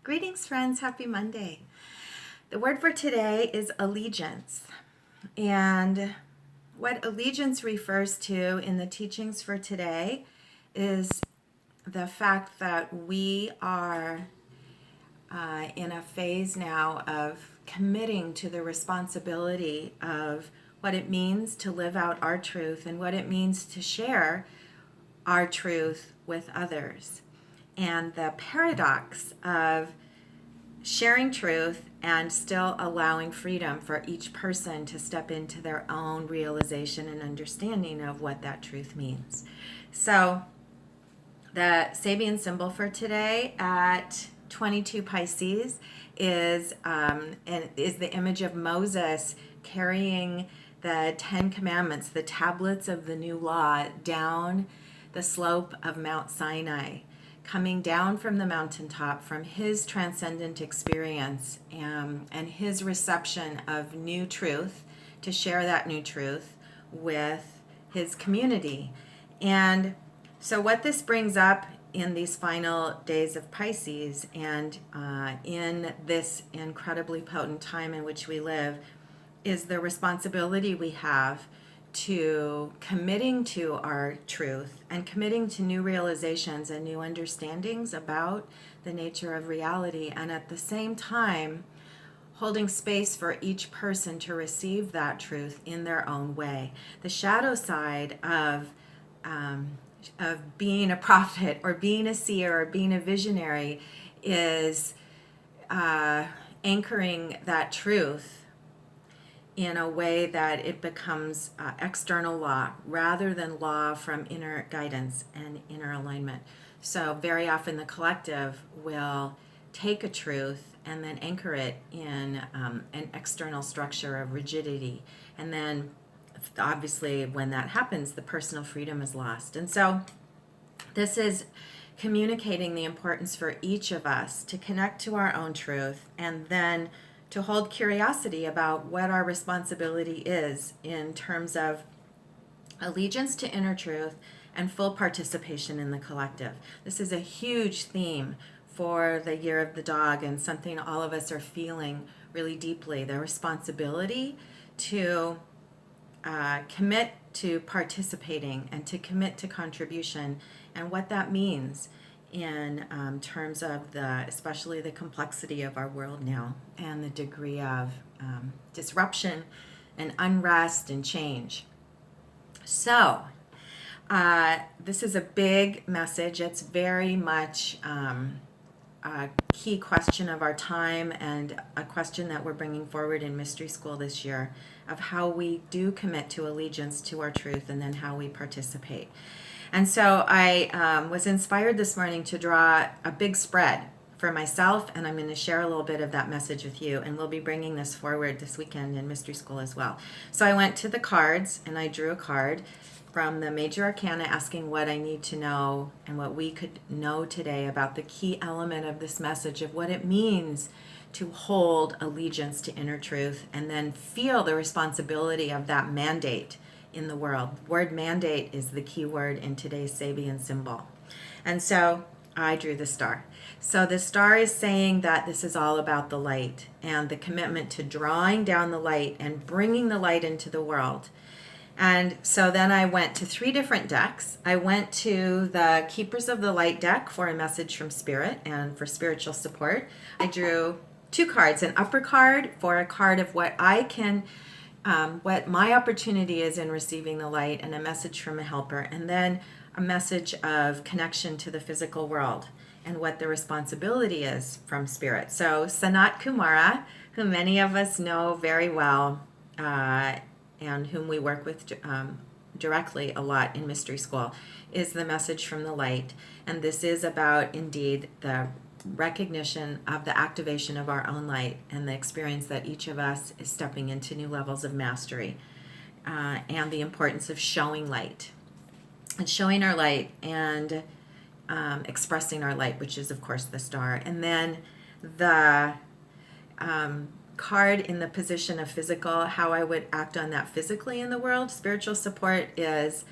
Greetings, friends. Happy Monday. The word for today is allegiance. And what allegiance refers to in the teachings for today is the fact that we are in a phase now of committing to the responsibility of what it means to live out our truth and what it means to share our truth with others. And the paradox of sharing truth and still allowing freedom for each person to step into their own realization and understanding of what that truth means. So, the Sabian symbol for today at 22 Pisces is the image of Moses carrying the Ten Commandments, the tablets of the new law, down the slope of Mount Sinai, coming down from the mountaintop from his transcendent experience and his reception of new truth to share that new truth with his community. And so, what this brings up in these final days of Pisces and in this incredibly potent time in which we live is the responsibility we have to committing to our truth and committing to new realizations and new understandings about the nature of reality, and at the same time holding space for each person to receive that truth in their own way. The shadow side of being a prophet or being a seer or being a visionary is anchoring that truth in a way that it becomes external law rather than law from inner guidance and inner alignment. So very often the collective will take a truth and then anchor it in an external structure of rigidity. And then obviously when that happens, the personal freedom is lost. And so this is communicating the importance for each of us to connect to our own truth and then to hold curiosity about what our responsibility is in terms of allegiance to inner truth and full participation in the collective. This is a huge theme for the Year of the Dog and something all of us are feeling really deeply, the responsibility to commit to participating and to commit to contribution and what that means in terms of especially the complexity of our world now and the degree of disruption and unrest and change. So this is a big message. It's very much a key question of our time and a question that we're bringing forward in Mystery School this year of how we do commit to allegiance to our truth and then how we participate. And so I was inspired this morning to draw a big spread for myself, and I'm going to share a little bit of that message with you, and we'll be bringing this forward this weekend in Mystery School as well. So I went to the cards, and I drew a card from the Major Arcana asking what I need to know and what we could know today about the key element of this message of what it means to hold allegiance to inner truth and then feel the responsibility of that mandate in the world. Word mandate is the key word in today's Sabian symbol. And so I drew the star. So the star is saying that this is all about the light and the commitment to drawing down the light and bringing the light into the world. And so then I went to 3 different decks. I went to the Keepers of the Light deck for a message from Spirit and for spiritual support. I drew 2 cards, an upper card for a card of what I can what my opportunity is in receiving the light and a message from a helper, and then a message of connection to the physical world and what the responsibility is from Spirit. So Sanat Kumara, who many of us know very well and whom we work with directly a lot in Mystery School, is the message from the light. And this is about, indeed, the recognition of the activation of our own light and the experience that each of us is stepping into new levels of mastery and the importance of showing light and showing our light and expressing our light, which is of course the star. And then the card in the position of physical, how I would act on that physically in the world. Spiritual support is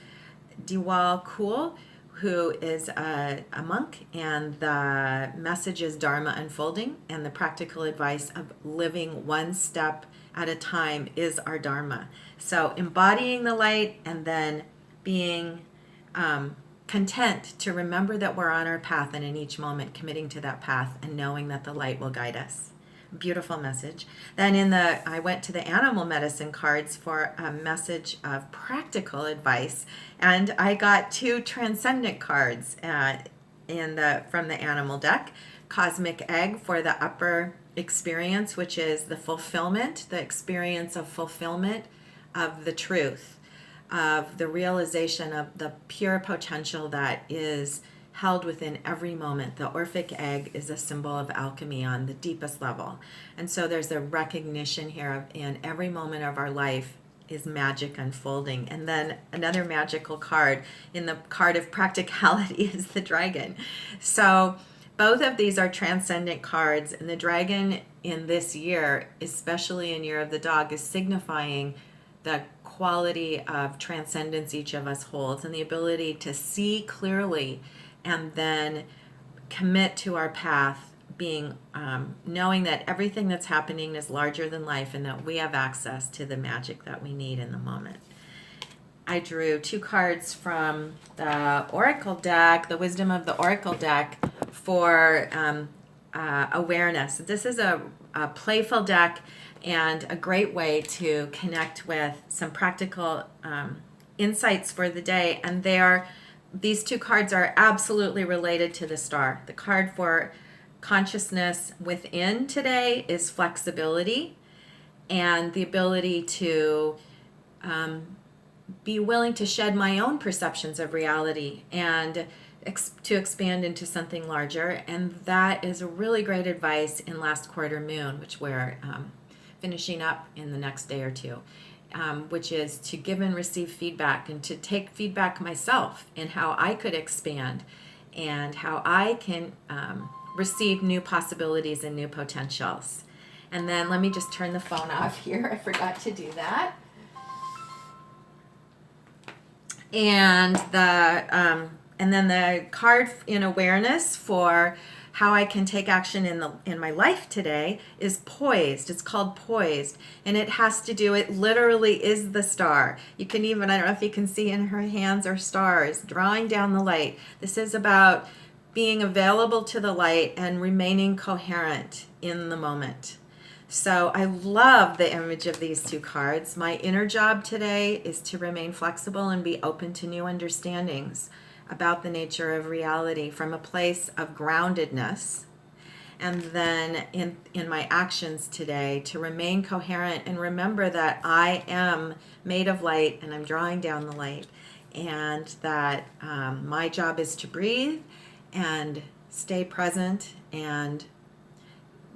Diwal Kul, who is a monk, and the message is Dharma unfolding, and the practical advice of living one step at a time is our Dharma. So embodying the light and then being content to remember that we're on our path, and in each moment committing to that path and knowing that the light will guide us. Beautiful message. Then I went to the animal medicine cards for a message of practical advice, and I got 2 transcendent cards from the animal deck. Cosmic Egg for the upper experience, which is the fulfillment, the experience of fulfillment of the truth, of the realization of the pure potential that is held within every moment. The Orphic egg is a symbol of alchemy on the deepest level. And so there's a recognition here of in every moment of our life is magic unfolding. And then another magical card in the card of practicality is the dragon. So both of these are transcendent cards, and the dragon in this year, especially in Year of the Dog, is signifying the quality of transcendence each of us holds and the ability to see clearly and then commit to our path, being knowing that everything that's happening is larger than life and that we have access to the magic that we need in the moment. I drew 2 cards from the Oracle deck, the Wisdom of the Oracle deck, for awareness. This is a playful deck and a great way to connect with some practical insights for the day. And these 2 cards are absolutely related to the star. The card for consciousness within today is flexibility and the ability to be willing to shed my own perceptions of reality and to expand into something larger. And that is a really great advice in last quarter moon, which we're finishing up in the next day or 2. Which is to give and receive feedback and to take feedback myself in how I could expand and how I can receive new possibilities and new potentials. And then let me just turn the phone off here. I forgot to do that. And then the card in awareness for how I can take action in my life today is poised. It's called poised, and it has to do, it literally is the star. You can even, I don't know if you can see in her hands are stars drawing down the light. This is about being available to the light and remaining coherent in the moment. So I love the image of these 2 cards. My inner job today is to remain flexible and be open to new understandings about the nature of reality from a place of groundedness. And then in my actions today, to remain coherent and remember that I am made of light and I'm drawing down the light, and that my job is to breathe and stay present and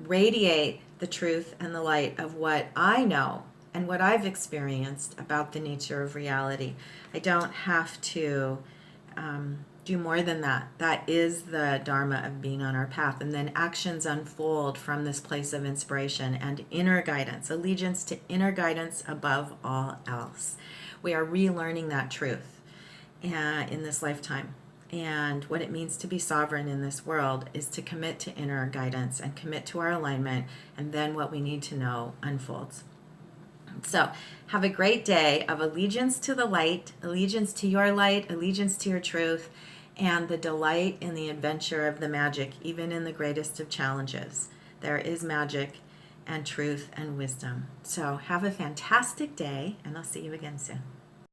radiate the truth and the light of what I know and what I've experienced about the nature of reality. I don't have to do more than that. That is the Dharma of being on our path. And then actions unfold from this place of inspiration and inner guidance, allegiance to inner guidance above all else. We are relearning that truth in this lifetime. And what it means to be sovereign in this world is to commit to inner guidance and commit to our alignment, and then what we need to know unfolds. So have a great day of allegiance to the light, allegiance to your light, allegiance to your truth, and the delight in the adventure of the magic, even in the greatest of challenges. There is magic and truth and wisdom. So have a fantastic day, and I'll see you again soon.